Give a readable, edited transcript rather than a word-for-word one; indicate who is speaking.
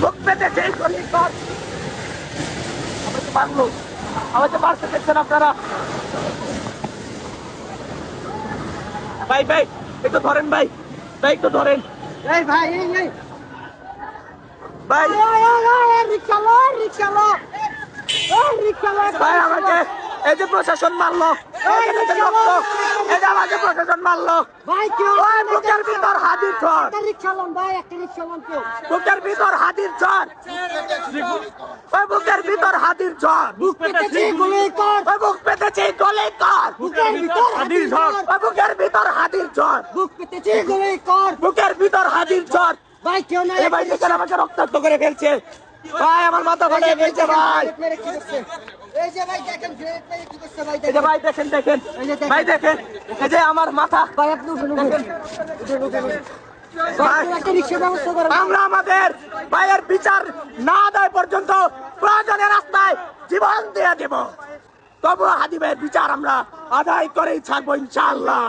Speaker 1: বুক পেতে সেই গলি কর। আমাকে মারলো, আমাকে মারতে দেখছেন আপনারা। ভাই ভাই একটু ধরেন, ভাই ভাই একটু ধরেন।
Speaker 2: এই ভাই
Speaker 1: ভাই
Speaker 2: রিক্সালো রিক্সালো
Speaker 1: ভাই আমাকে এই যে প্রশাসন মারলো, এই যে আমাকে প্রশাসন মারলো।
Speaker 2: ভাই কি
Speaker 1: ওই বুকের ভিতর হাজির চর,
Speaker 2: একটা রিক্সালন ভাই, একটা রিক্সালন তো
Speaker 1: বুকের ভিতর হাজির চর, ওই বুকের ভিতর হাজির চর,
Speaker 2: বুক পেতেছি গুলি কর,
Speaker 1: ওই বুক পেতেছি গলে কর,
Speaker 2: বুকের ভিতর হাজির কর,
Speaker 1: ওই বুকের ভিতর হাজির চর,
Speaker 2: বুক পেতেছি গুলি কর।
Speaker 1: বুকের ভিতর হাজির চর।
Speaker 2: ভাই কেউ নাই,
Speaker 1: এই ভাই দেখেন আমাকে রক্তাক্ত করে ফেলছে, ভাই আমার মাথা ফাটে ফেলছে ভাই।
Speaker 2: এই যে ভাই দেখেন কি করছে ভাই,
Speaker 1: এই যে ভাই দেখেন দেখেন, ভাই দেখেন এই যে আমার মাথা।
Speaker 2: ভাই আপনি উঠুন একটা রিক্সা ব্যবস্থা করেন।
Speaker 1: আমরা আমাদের ভাইয়ের বিচার না দেয় পর্যন্ত প্রয়োজনে রাস্তায় জীবন দিয়ে দেব, তবু হাদি ভাইয়ের বিচার আমরা আদায় করেই থাকবো ইনশাআল্লাহ।